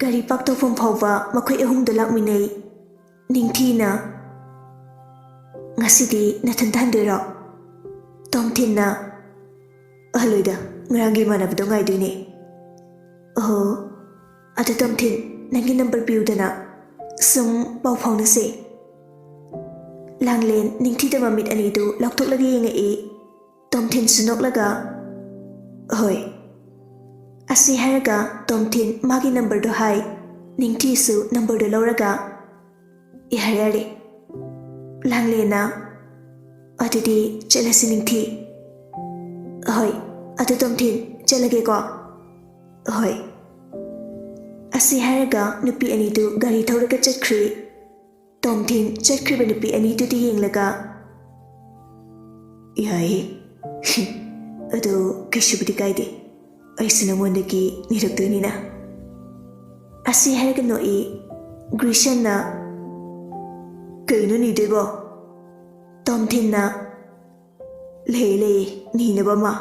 gari paktokfam phawba makhoi ahumda lakminai ningthina ngasidi nathandandoiro Tomthinna ahaloida ngaranggi manabdo ngaidune oh adu Tomthin nangi number piudana sum pau phaunase langlen ningthida mamit anidu lakthoklagi yengai Tomthin sunoklaga hoi asi haraga Tomthin magi number do hai ningthi su number do lauraga ihare langlena adudi chelasi ningthi hoi adu Tomthin chelage ko hoi asi haraga nupi anidu gari thauraga chakri Tomthin chakriba nupi anidu di yenglaga yai adu kishubudi kaide aisina mondaki niraktunina asi haraga noi Grishanna kaino ni debo Tomthinna lele ni nabama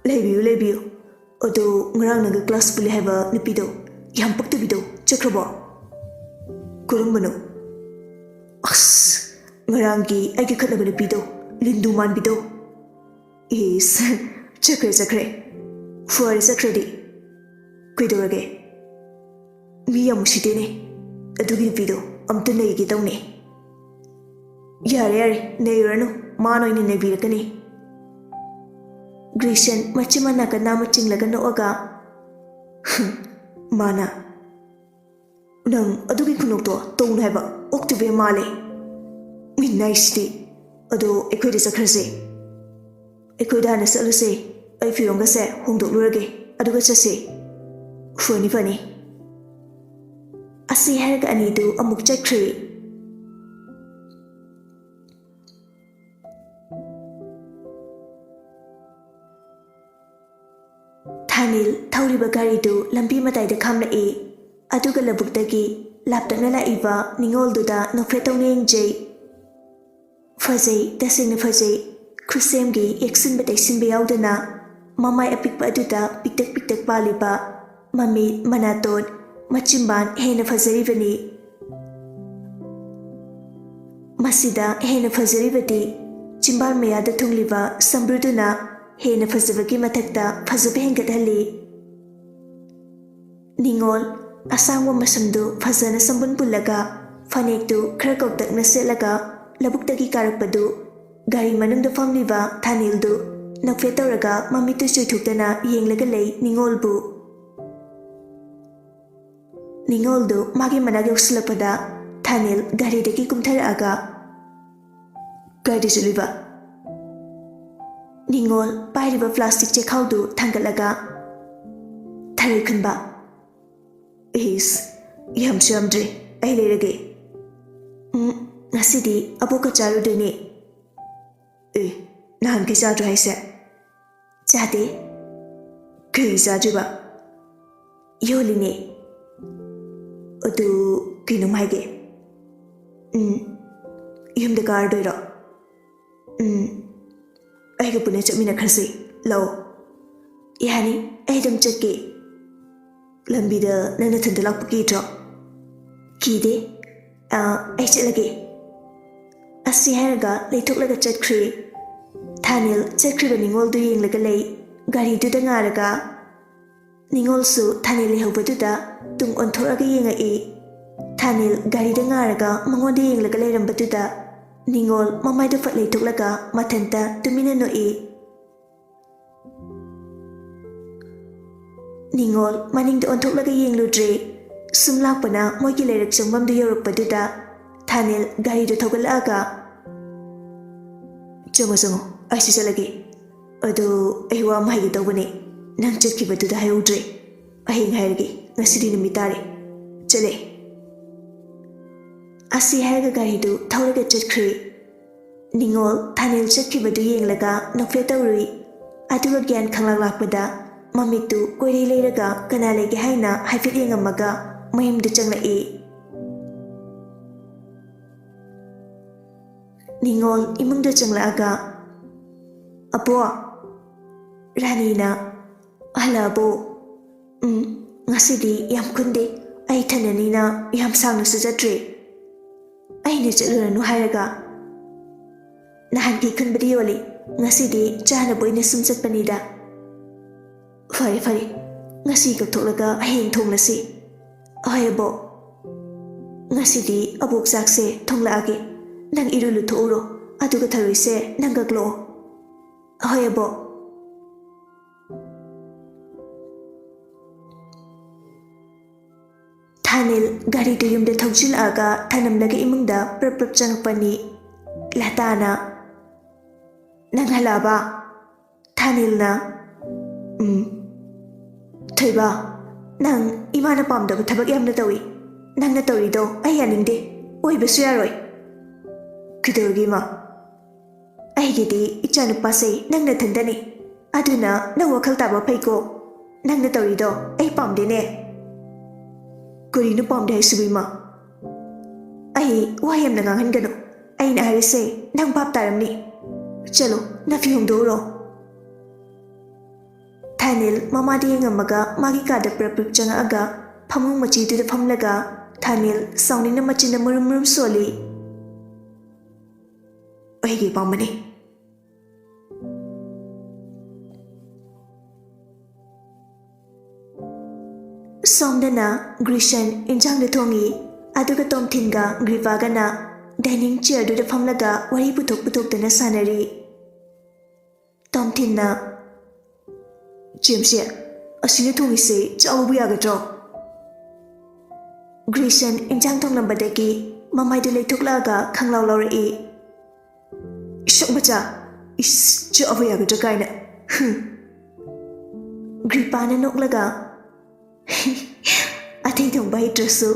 lebiu adu ngrang naga class puli haba nipido yam pakta bido chakrabo kurumbano as ngranggi agi khatnaba nipido lindu man bido is chakre fuari sakredi kuidorage mi yamushitene adugi nipido amta neigi tawne yare neiranu manoini nebirakani Grishan machimana kana machinglaga noaga mana nang adugi khunokto tawna haba oktuve male minnaisdi ado ekoide sakrase ekoida na saluse ai fironga se hongdoklurage aduga chase fani asi haraga anidu amuk chakri Thanil thauriba garidu lambi mataida khamlai aduga labuktagi laptakna laiba ningolduda nokfretawne yengjai fazai tasingna fazai khusemgi yaksinba taisinba yaudana mamai apikpa aduda piktak paliba mami manaton machimban hena fazaribani masida hena fazaribati chimbal mayada thungliba sambruduna hena fazabagi mathakta fazabe hengathali ningol asangwa masamdu fazana sambun pullaga fanektu khara koktakna selaga labuktagi karakpadu gari manungda famliba Thanildu nokfe tawraga mamitu chuithuktana yenglaga lei ningoldu magi manag yoksilakpada Thanil garidagi kumtharaaga gari suliba Ningol pairiba plastic chekhaudu thangalaga thari khunba is yamdre ai lerage ngasidi aboka charu dune nahan ke chadu haise chade kai chajuba yoline adu kinu maige yumda gardoiro aiga pune chapmina kharse law yani aidam chake lambida nana thanda lakpaki dro kide ai chalage asi haraga leithoklaga chatkri Thanil chakriba ningoldu yenglaga lei gari du da ngaraga ningol su Thanil lehobaduda tung onthoraga yengai Thanil gari da ngaraga mangonda yenglaga leirambaduda ningol mamaidu fat leithoklaga mathanta tumina noi ningol maningda onthoklaga yengludre sumlakpana moigi leirak changmamdu yorakpaduda Thanil gari du thogalaga Jango aisi chalage adu aiwa maigi tawbane nang chakibatuda hayudre ahing hairage ngasidi numitare chale asi haraga gari du thauraga chatkri ningol Thanil chakkibadu yenglaga nokfe tawrui aduga gyan khanglak lakpada mamitu koirei leiraga kana lege haina haifet yengamaga mayamdu changlai ningol imungda changlaaga apo Ranina halabo ngasidi yam kunde ai thananina yam sangna sujatri ai ne cheluranu hairaga nahan ki khunbadi yoli ngasidi chana boina sumsat panida fare ngasi ka tholaga aheng thonglasi ayabo ngasidi abok jakse thonglaage nang irulu thoro aduga tharoise nangaklo ayabo Thanil gari de yumde thokjil aga thanam lage imungda prap changpani latana nang halaba Thanil na Thoiba nang imana pamda thabak yamna tawi nang na tawi do ai yaningde oi besu yaroi kidorgi ma ai gidi ichanu pasai nang na thandani aduna nang wakhal taba phaiko nang na tawi do ai pamde ne Kurino pamde hai subima ai wayam na ngangan gano ai na harise nang pap taramni chalo na fi hongdoro Thanil mama di ngamaga magi ka da prap changa aga phamung machi de phamlaga Thanil sawni na machi na murum soli ai ge pamani Somdana Grishan injang de thongi aduga tom thinga grivaga na dining chair de phamlaga wari putok dana sanari tom thinna James asini thongi se chawu yagadro Grishan injang thong lambadagi mamai de leithoklaga khanglaw lawri shokbacha is chawu yagadro kaina Gripana noklaga Ating thong bai trasu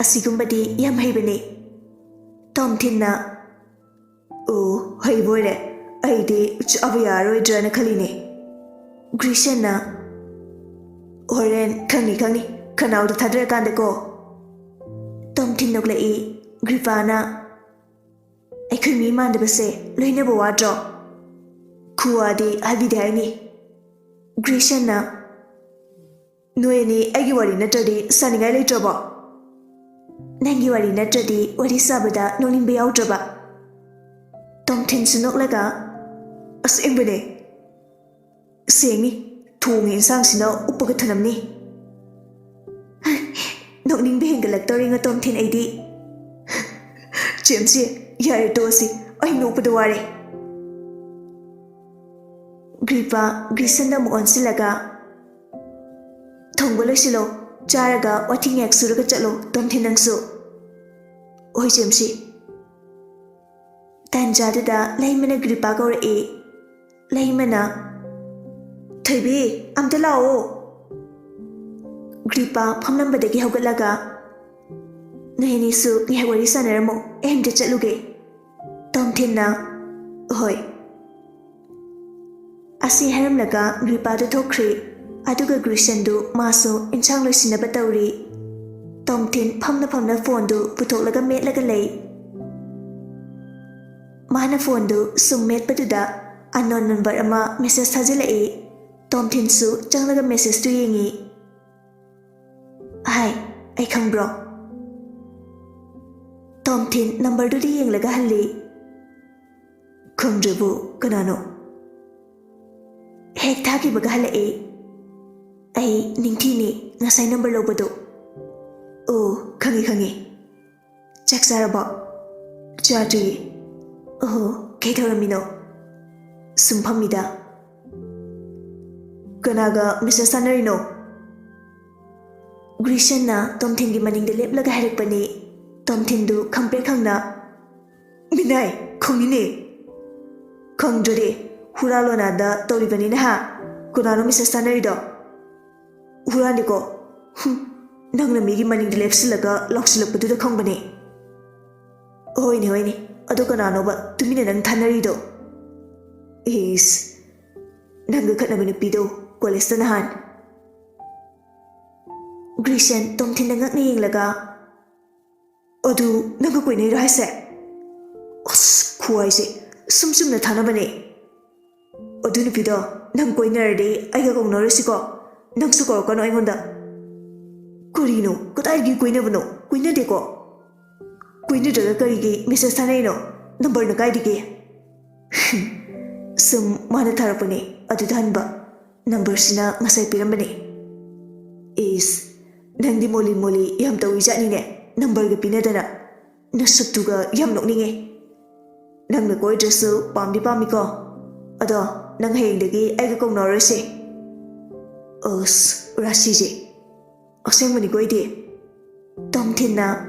asigumbadi yam haibani Tom thinna Oh hai boire ai de chawu yaroi drana khaline Grishan na Horen khangni khanau da thadra kanda ko Tom thin nok lai Gripana ai khumi man da base loina bo wadro Khuwa di albidai ni Grishan na Noe ni agi wari natradi saningai leitraba Nangi wari natradi wari sabada nonglimbe yautraba Tom thin sunoklaga Asengbane Sengi thongi insang sina upaga thanamni Nonglimbe hengalaktori nga Tom thin aidi James yare tosi ai nokpada ware Grishan da mu onsilaga Thongbo loisilo charaga wathing yak suraga chalo tom thinangsu oi James Tanjada da laimana Gripa gaur laimana Thoibi amta lao Gripa phamlambadagi hawgatlaga Noheni su ngai wari sanaramo emde chatluge tom thinna hoi Asi haramlaga Gripa da thokkhri Aduga Grishan du maso inchang loisinaba tawri Tom thin phamna phone du puthoklaga metlaga lei Mana phone du sum metpaduda unknown number ama message thajilai Tom thin su changlaga message tu yengi Hi ai khangbro Tom thin number du di yenglaga halli Khangdrabu kanano Hek thaki baga halai Ai ningthini ngasai number lobado Oh khangi Chak saraba Chadri Oh kaithoramino Sumphamida Kanaga Mr. Sanarino Grishan na Tom thin gi maning de leplaga harakpani Tom thin du khangpre khangna Minai khongni khangdre huralona da toribani na ha kunano Mr. Sanarido Huraniko Nangna migi maning de lepsilaga loksilakpadu da khangbani Hoine ado kanano ba tumina nang thanarido Is Nanga khatnabani pido college na han Grishan tom thin ngak ni yenglaga Odu nanga koinai raise Os khuai se sum na thanabane Odu ni pido nang koinarde aiga gongnarisi ko nang su ko kono aingonda Kurino, could I give Quinavano? Quinadeco? Quinader Karigi, Mrs. Taneno, number the Gaidigi. Some Manatarapane, Adudanba, number Sina, Masai Piramane. Is Nandi Moli Moli, Yam Tawijanine, number the Pinadana, Nasatuga, Yam Nogninge. Nang the gorgeous, Pamdi Pamico. Ado, Nang Hang the gay, Agaco Norris. Os, Rasiji. Assembly Goidi. Tom Tina.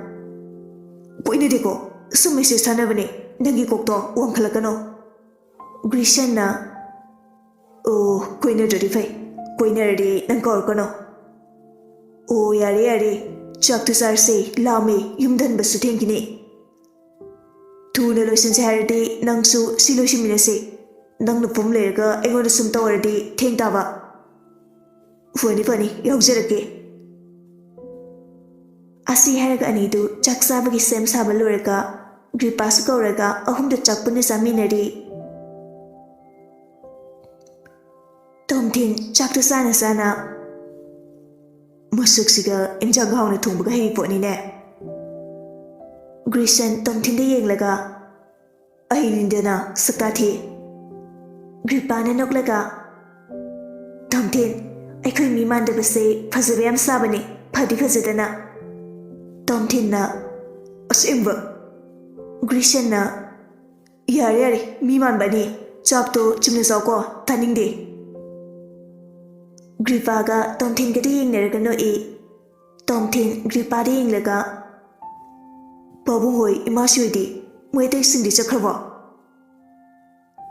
Quinadeco, some Mrs. Tanavani, Nangi Cocto, Wankalakano. Grishana. Oh, Quinadify, Quinardi, Nankorcono. Oh, Yari, Chuck to Sarse, Lame, Yumdan Basutinkini. Two Nelosins Hardy, Nangsu, Siloshimine, Nang the Pumlega, Egonisum Towerdi, Tintava. Funny, Yogzerake. Asi Harga Anidu, Chuck Savagi Sem Sabalurica, Gripas Goraga, Ahum the Chuckpunis Aminadi. Tom Tin, Chuck to Sana. Musuxiga, in Jaghauna Tumbaga Hipponine. Grison, Tom Tin the Yanglaga. Ahindana, Sakati. Gripana Noglaga. Tom Tin, I couldn't be man to say, Pasaviam Sabani, Padikazadana. Tom Tinna, Asimba. Grishana. Yari, Miman Bani, Chapto, Chimnazoko, Tanning Day. Gripaga, Tom Tin getting Nergano E. Tom Tin, Gripadi Laga. Boboy, Imasuidi, waiting Cindy Chakrava.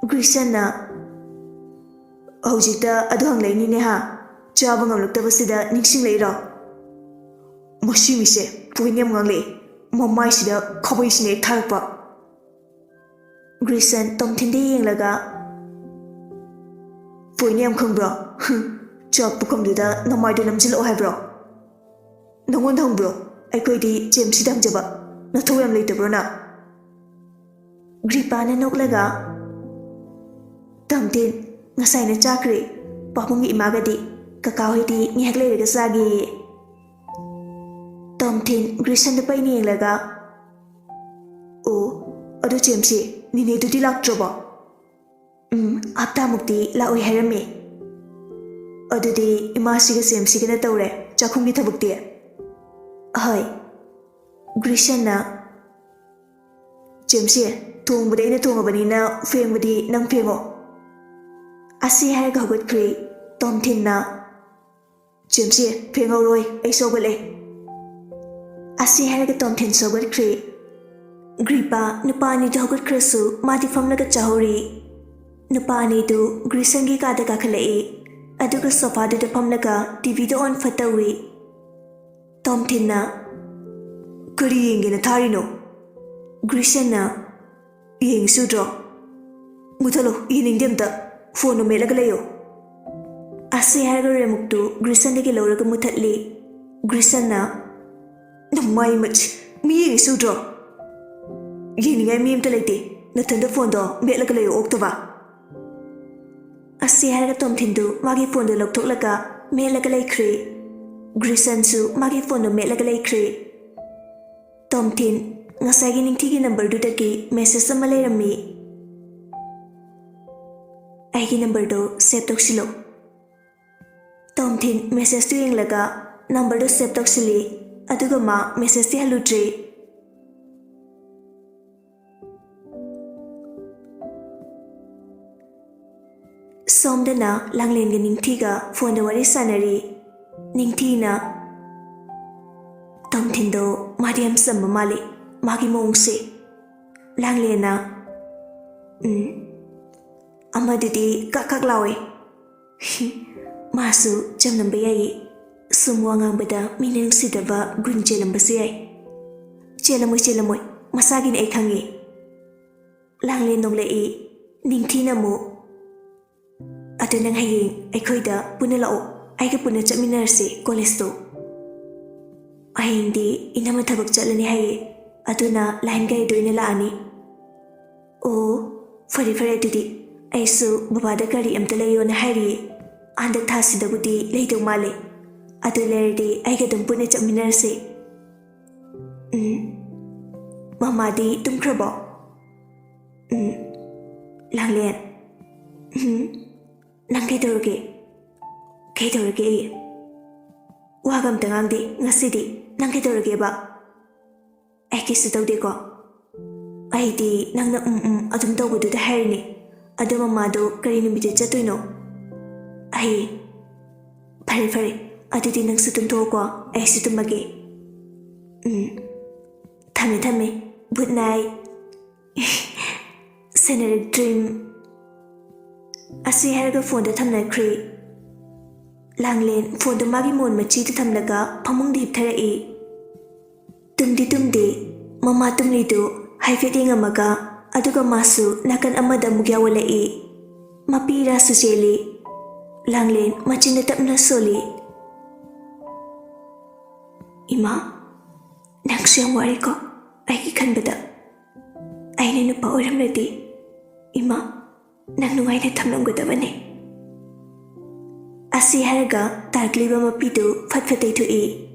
Grishana. Ojita, Adong Lane Neha, Javang of Tavasida, Nixing later. Moshimise, Puiniam Gangli, Momaisida, Cowboysne Tarpa. Grison, Tom Tindi Laga. Puiniam Kumbro, Job Pukumduda, no Martinum Jilo Hebro. No one humbro, I could eat James Sidamjaba, not to him later, Bruna. Gripana no Laga. Tom Tin, Nasina Chakri, Papungi Magadi, Kakauhiti, Nihagle Sagi. Tom Tin, Grison the Piny Laga. Oh, Odo Jamesy, Nini to the Lock Trouble. Aptamukti, La Uherame. Odo de Imasiga Sim Siganatore, Jakungi Tabukti. Hi, Grishana. Jamesy, Tung with any tongue of Anina, fame with the Nampingo. Asi Haga good cree, Tom Tinna. Jamesy, Pingo Roy, a sobele. Asi Haga Tom Tin so good cree. Gripa, Nupani to good cresu, Mati from like a chahori. Nupani to Grisangi Kata Kakale. Aduka sofa to the Pamlaga, Divido on Fatawi. Tom Tinna. Currying in a tarino. Grishana. Ying Sudro. Mutalo, eating dimta. Phone Melagaleo. Asi Haga Remuktu, Grisandiki Loraga Mutatli. Grisana. No, my much. Me Sudro. Ying I mean to lady. Nathan the Fondo, Melagaleo Octava. Asi Haga Tom Tindu, Maggie Fondo Loctolaga, Melagale Cree. Grisansu, Maggie Fondo Melagale Cree. Tom Tin, Nasagining Tiki number Dutaki, Mrs. Malay. Aiki number do Septoxilo. Tom Tin, Mrs. Tuing Laga, number do Septoxili, Adugama, Mrs. Tihalutri. Somdana, Langling Ningtiga, Fondawari Sanari, Ningtina. Tom Tindo, Mariam Samamali, Magi Mongse, Langlena. Amadidi Kakaglawe. Masu, Jamnambay, Sumwang Bada, meaning Sidava, Green Jelambasay. Jelamoy, Masagin Ekangi. Langlin Nolei, Ningtina Mo. Atunang Haying, Ekoida, Punelao, Aikapuna Chaminarsi, Colesto. Ahindi, Inamatavak Jalani Haye, Atuna, Langai Duinalani. Oh, Fari Didi. Aisu, Babada Kari Amtalayo na Hari, and the Tassi the Woody, Lady Male. ꯑꯗꯨ ꯂꯩꯔꯗꯤ ꯑꯩꯒ ꯑꯗꯨꯝ ꯄꯨꯟꯅ ꯆꯠꯃꯤꯟꯅꯔꯁꯤ. ꯃꯃꯥꯗꯤ ꯇꯨꯝꯈ꯭ꯔꯕꯣ? ꯂꯥꯡꯂꯦꯟ, ꯅꯪ ꯀꯩꯗꯧꯔꯒꯦ? ꯀꯩꯗꯧꯔꯒꯦ ꯑꯩ? ꯋꯥꯒ ꯑꯝꯇ ꯉꯥꯡꯗꯦ ꯉꯁꯤꯗꯤ. ꯅꯪ ꯀꯩꯗꯧꯔꯒꯦꯕ? ꯑꯩ ꯀꯩꯁꯨ ꯇꯧꯗꯦꯀꯣ. ꯑꯩꯗꯤ ꯅꯪꯅ ꯑꯗꯨꯝ ꯇꯧꯕꯗꯨꯗ ꯍꯥꯏꯔꯤꯅꯤ. ꯑꯗꯣ ꯃꯃꯥꯗꯣ ꯀꯔꯤ ꯅꯨꯃꯤꯠꯇ ꯆꯠꯇꯣꯏꯅꯣ? ꯍꯌꯦꯡ. ꯐꯔꯦ ꯐꯔꯦ, ꯑꯗꯨꯗꯤ ꯅꯪꯁꯨ ꯇꯨꯝꯊꯣꯛꯑꯣꯀꯣ, ꯑꯩꯁꯨ ꯇꯨꯝꯃꯒꯦ. ꯊꯝꯃꯦ ꯊꯝꯃꯦ. Good night. ꯁꯦꯅꯔꯦꯠ ꯗ꯭ꯔꯤꯝ. ꯑꯁꯤ ꯍꯥꯏꯔꯒ ꯐꯣꯟꯗ ꯊꯝꯅꯈ꯭ꯔꯦ. ꯂꯥꯡꯂꯦꯟ ꯐꯣꯟꯗꯣ ꯃꯥꯒꯤ ꯃꯣꯟ ꯃꯆꯤꯗ ꯊꯝꯂꯒ ꯐꯃꯨꯡꯗ ꯍꯤꯞꯊꯔꯛꯏ. ꯇꯨꯝꯗꯤ ꯇꯨꯝꯗꯦ. ꯃꯃꯥ ꯇꯨꯝꯂꯤꯗꯨ ꯍꯥꯏꯐꯦꯠ ꯌꯦꯡꯉꯝꯃꯒ ꯑꯗꯨꯒ ꯃꯥꯁꯨ ꯅꯥꯀꯟ ꯑꯃꯗ ꯑꯃꯨꯛ ꯌꯥꯎꯋꯜꯂꯛꯏ. ꯃꯄꯤꯔꯥꯁꯨ ꯆꯦꯜꯂꯤ. ꯂꯥꯡꯂꯦꯟ ꯃꯆꯤꯟꯅ ꯇꯞꯅ ꯁꯣꯜꯂꯤ. ꯏꯃꯥ, ꯅꯪꯁꯨ ꯌꯥꯝ ꯋꯥꯔꯤꯀꯣ ꯑꯩꯒꯤ ꯈꯟꯕꯗ. ꯑꯩꯅ ꯅꯨꯄꯥ ꯑꯣꯏꯔꯝꯂꯗꯤ ꯏꯃꯥ, ꯅꯪ ꯅꯨꯡꯉꯥꯏꯅ ꯊꯝꯂꯝꯒꯗꯕꯅꯤ. ꯑꯁꯤ ꯍꯥꯏꯔꯒ ꯇꯥꯔꯛꯂꯤꯕ ꯃꯄꯤꯗꯨ ꯐꯠ ꯐꯠ ꯇꯩꯊꯣꯛꯏ.